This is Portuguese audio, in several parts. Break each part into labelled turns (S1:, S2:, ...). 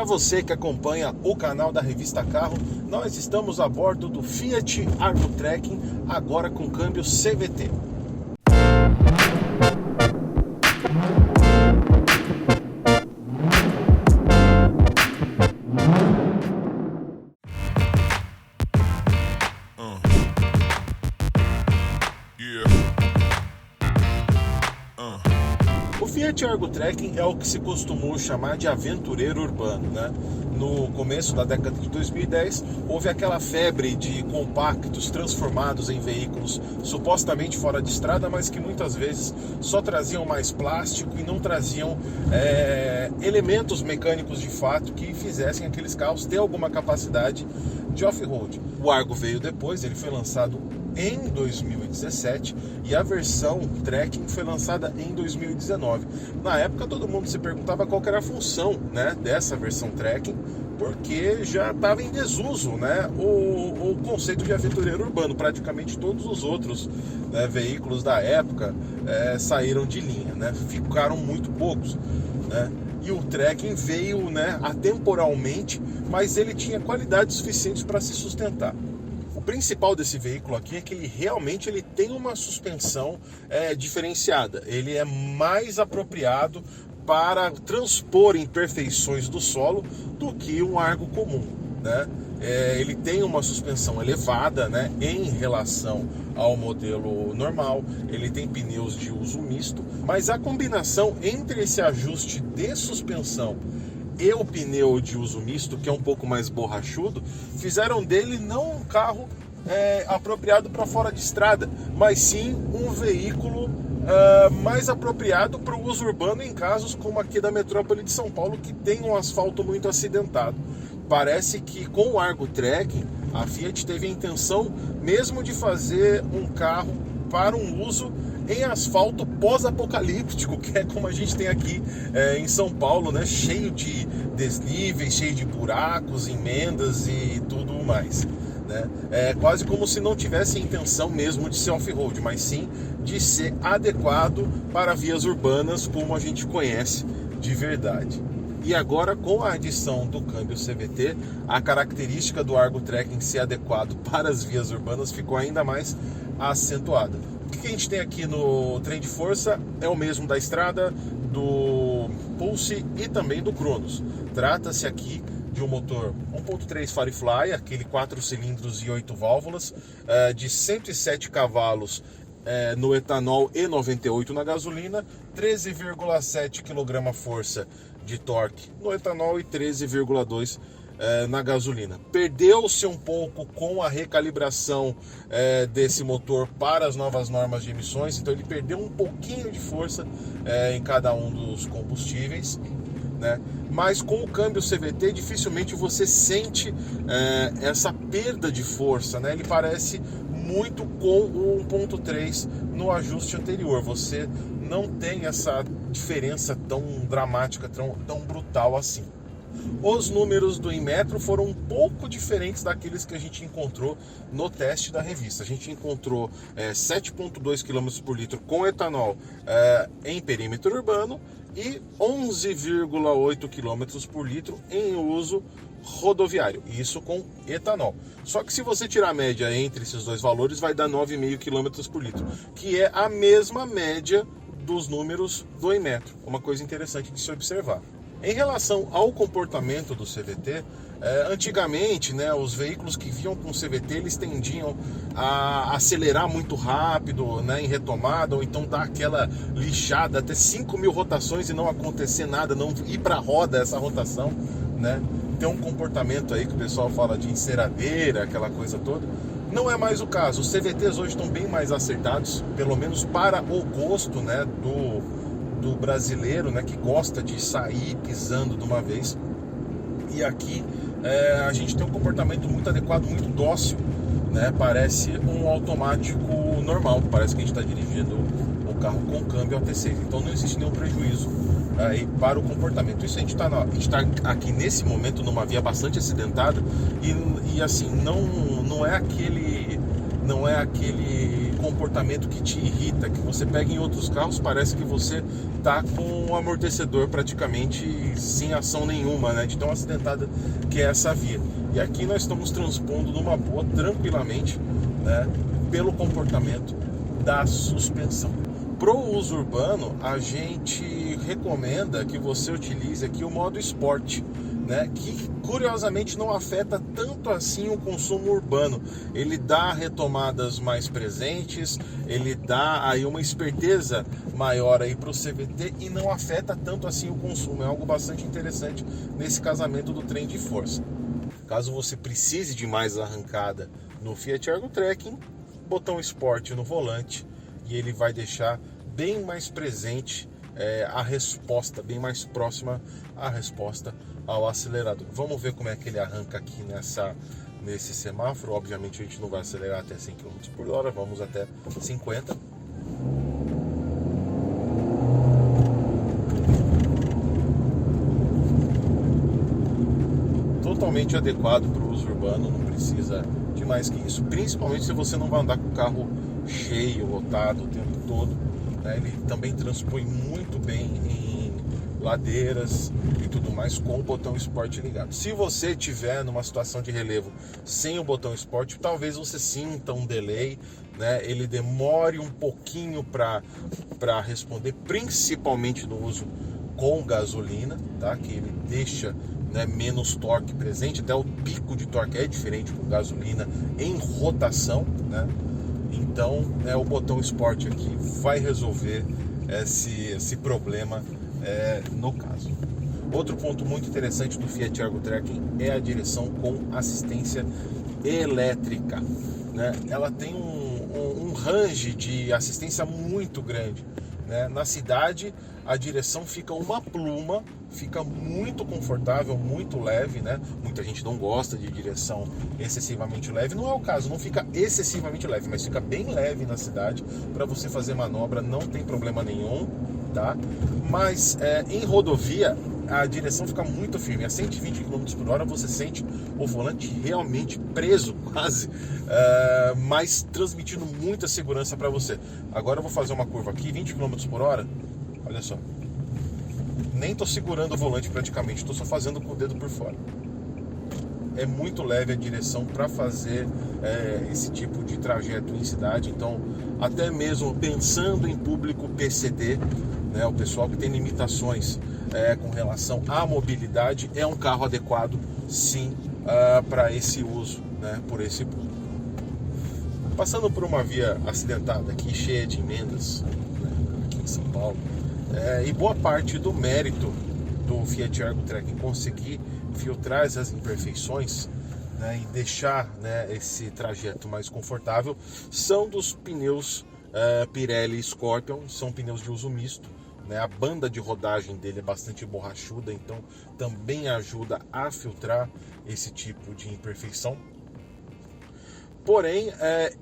S1: Para você que acompanha o canal da Revista Carro, nós estamos a bordo do Fiat Argo Trekking, agora com câmbio CVT. O Fiat Argo Trekking é o que se costumou chamar de aventureiro urbano, né? No começo da década de 2010, houve aquela febre de compactos transformados em veículos supostamente fora de estrada, mas que muitas vezes só traziam mais plástico e não traziam elementos mecânicos de fato que fizessem aqueles carros ter alguma capacidade de off-road. O Argo veio depois, ele foi lançado em 2017 e a versão Trekking foi lançada em 2019. Na época todo mundo se perguntava qual que era a função, né, dessa versão Trekking, porque já estava em desuso, né, o conceito de aventureiro urbano. Praticamente todos os outros, né, veículos da época saíram de linha, né, ficaram muito poucos, né. E o Trekking veio, né, atemporalmente, mas ele tinha qualidades suficientes para se sustentar. O principal desse veículo aqui é que ele realmente tem uma suspensão diferenciada. Ele é mais apropriado para transpor imperfeições do solo do que um Argo comum, né? Ele tem uma suspensão elevada, né, em relação ao modelo normal. Ele tem pneus de uso misto, mas a combinação entre esse ajuste de suspensão e o pneu de uso misto, que é um pouco mais borrachudo, fizeram dele não um carro apropriado para fora de estrada, mas sim um veículo mais apropriado para o uso urbano em casos como aqui da metrópole de São Paulo, que tem um asfalto muito acidentado. Parece que com o Argo Trekking a Fiat teve a intenção mesmo de fazer um carro para um uso em asfalto pós-apocalíptico, que é como a gente tem aqui em São Paulo, né? Cheio de desníveis, cheio de buracos, emendas e tudo mais, né? É quase como se não tivesse a intenção mesmo de ser off-road, mas sim de ser adequado para vias urbanas como a gente conhece de verdade. E agora, com a adição do câmbio CVT, a característica do Argo Trekking ser adequado para as vias urbanas ficou ainda mais acentuada. O que a gente tem aqui no trem de força é o mesmo da estrada, do Pulse e também do Cronos. Trata-se aqui de um motor 1.3 Firefly, aquele 4 cilindros e 8 válvulas, de 107 cavalos no etanol e 98 na gasolina, 13,7 kgf de torque no etanol e 13,2 na gasolina. Perdeu-se um pouco com a recalibração desse motor para as novas normas de emissões, então ele perdeu um pouquinho de força em cada um dos combustíveis, né? Mas com o câmbio CVT dificilmente você sente essa perda de força, né? Ele parece muito com o 1.3 no ajuste anterior. Você não tem essa diferença tão dramática, tão brutal assim. Os números do Inmetro foram um pouco diferentes daqueles que a gente encontrou no teste da revista. A gente encontrou 7,2 km por litro com etanol em perímetro urbano e 11,8 km por litro em uso rodoviário, isso com etanol. Só que se você tirar a média entre esses dois valores, vai dar 9,5 km por litro, que é a mesma média dos números do Inmetro. Uma coisa interessante de se observar. Em relação ao comportamento do CVT, antigamente, né, os veículos que vinham com CVT, eles tendiam a acelerar muito rápido, né, em retomada, ou então dar aquela lixada até 5.000 rotações e não acontecer nada, não ir para a roda essa rotação, né? Tem um comportamento aí que o pessoal fala de enceradeira, aquela coisa toda. Não é mais o caso. Os CVTs hoje estão bem mais acertados, pelo menos para o gosto, né, do brasileiro, né, que gosta de sair pisando de uma vez. E aqui a gente tem um comportamento muito adequado, muito dócil, né? Parece um automático normal, parece que a gente está dirigindo o carro com câmbio AT6, então não existe nenhum prejuízo aí para o comportamento. Isso a gente está aqui nesse momento numa via bastante acidentada e assim, não é aquele comportamento que te irrita, que você pega em outros carros, parece que você tá com o amortecedor praticamente sem ação nenhuma, né? De tão acidentada que é essa via. E aqui nós estamos transpondo numa boa, tranquilamente, né? Pelo comportamento da suspensão. Pro uso urbano, a gente recomenda que você utilize aqui o modo Sport, né, que curiosamente não afeta tanto assim o consumo urbano. Ele dá retomadas mais presentes, ele dá aí uma esperteza maior aí para o CVT e não afeta tanto assim o consumo. É algo bastante interessante nesse casamento do trem de força. Caso você precise de mais arrancada no Fiat Argo Trekking, botão Sport no volante e ele vai deixar bem mais presente a resposta, bem mais próxima à resposta ao acelerador. Vamos ver como é que ele arranca aqui nesse semáforo. Obviamente a gente não vai acelerar até 100 km por hora, vamos até 50. Totalmente adequado para o uso urbano, não precisa de mais que isso, principalmente se você não vai andar com o carro cheio, lotado o tempo todo, né? Ele também transpõe muito bem em ladeiras e tudo mais com o botão Sport ligado. Se você tiver numa situação de relevo sem o botão Sport, talvez você sinta um delay, né? Ele demore um pouquinho para responder, principalmente no uso com gasolina, tá? Que ele deixa, né, menos torque presente, até o pico de torque é diferente com gasolina em rotação, né? Então, né, o botão Sport aqui vai resolver esse problema no caso. Outro ponto muito interessante do Fiat Argo Trekking é a direção com assistência elétrica, né? Ela tem um range de assistência muito grande, né? Na cidade a direção fica uma pluma, fica muito confortável, muito leve, né? Muita gente não gosta de direção excessivamente leve, não é o caso, não fica excessivamente leve, mas fica bem leve na cidade, para você fazer manobra não tem problema nenhum, tá? Mas em rodovia a direção fica muito firme, a 120 km por hora você sente o volante realmente preso quase, mas transmitindo muita segurança para você. Agora eu vou fazer uma curva aqui, 20 km por hora, olha só, nem tô segurando o volante praticamente, tô só fazendo com o dedo por fora. É muito leve a direção para fazer esse tipo de trajeto em cidade. Então, até mesmo pensando em público PCD, né, o pessoal que tem limitações com relação à mobilidade, é um carro adequado sim para esse uso, né, por esse público. Passando por uma via acidentada aqui, cheia de emendas, né, aqui em São Paulo, e boa parte do mérito do Fiat Argo Trekking conseguir filtrar essas imperfeições, né, e deixar, né, esse trajeto mais confortável são dos pneus Pirelli Scorpion. São pneus de uso misto, né? A banda de rodagem dele é bastante borrachuda, então também ajuda a filtrar esse tipo de imperfeição. Porém,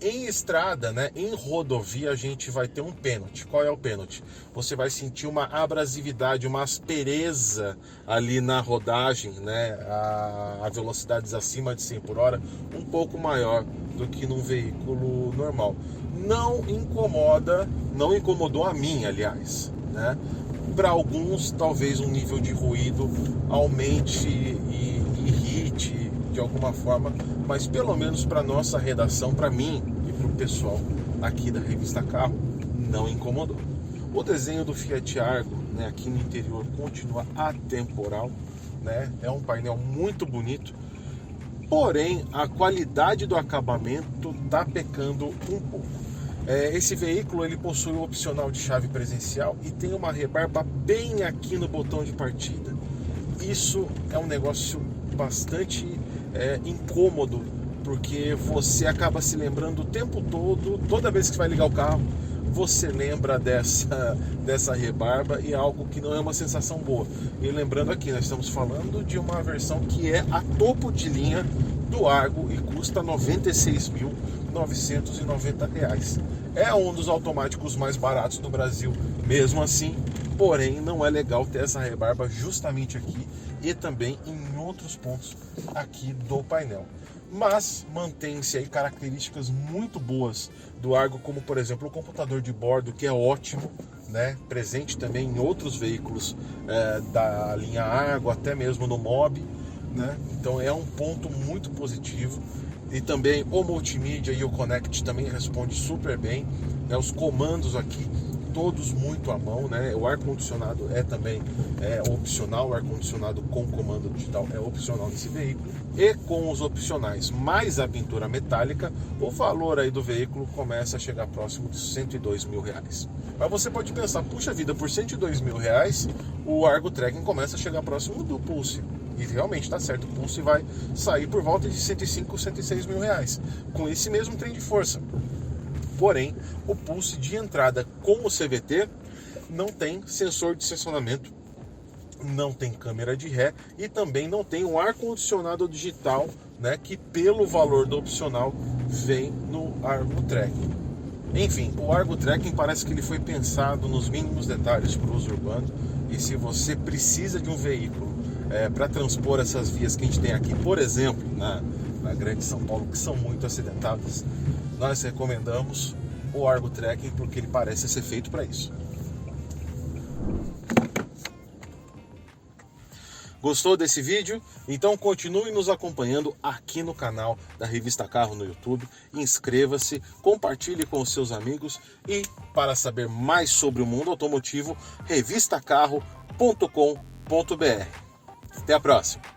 S1: em estrada, né, em rodovia, a gente vai ter um pênalti. Qual é o pênalti? Você vai sentir uma abrasividade, uma aspereza ali na rodagem, né, a velocidades acima de 100 por hora, um pouco maior do que num veículo normal. Não incomoda, não incomodou a mim, aliás, né? Para alguns, talvez um nível de ruído aumente e irrite de alguma forma, mas pelo menos para nossa redação, para mim e para o pessoal aqui da revista Carro, não incomodou. O desenho do Fiat Argo, né, aqui no interior continua atemporal, né? É um painel muito bonito, porém a qualidade do acabamento está pecando um pouco. Esse veículo ele possui o opcional de chave presencial e tem uma rebarba bem aqui no botão de partida. Isso é um negócio bastante incômodo, porque você acaba se lembrando o tempo todo, toda vez que vai ligar o carro, você lembra dessa rebarba, e é algo que não é uma sensação boa. E lembrando aqui, nós estamos falando de uma versão que é a topo de linha do Argo e custa R$ 96.990. É um dos automáticos mais baratos do Brasil. Mesmo assim, porém não é legal ter essa rebarba justamente aqui e também em outros pontos aqui do painel. Mas mantém-se aí características muito boas do Argo, como por exemplo o computador de bordo, que é ótimo, né? Presente também em outros veículos da linha Argo, até mesmo no Mobi, né? Então é um ponto muito positivo. E também o multimídia e o Connect também responde super bem, né? Os comandos aqui todos muito à mão, né? O ar-condicionado também opcional, o ar-condicionado com comando digital é opcional nesse veículo. E com os opcionais mais a pintura metálica, o valor aí do veículo começa a chegar próximo de R$102 mil. Mas você pode pensar, puxa vida, por R$102 mil, o Argo Trekking começa a chegar próximo do Pulse. E realmente está certo, o Pulse vai sair por volta de R$105, R$106 mil, com esse mesmo trem de força. Porém, o Pulse de entrada com o CVT não tem sensor de estacionamento, não tem câmera de ré e também não tem um ar-condicionado digital, né, que pelo valor do opcional vem no Argo Trekking. Enfim, o Argo Trekking parece que ele foi pensado nos mínimos detalhes para o uso urbano, e se você precisa de um veículo para transpor essas vias que a gente tem aqui, por exemplo, na grande São Paulo, que são muito acidentadas, nós recomendamos o Argo Trekking porque ele parece ser feito para isso. Gostou desse vídeo? Então continue nos acompanhando aqui no canal da Revista Carro no YouTube. Inscreva-se, compartilhe com os seus amigos e, para saber mais sobre o mundo automotivo, revistacarro.com.br. Até a próxima!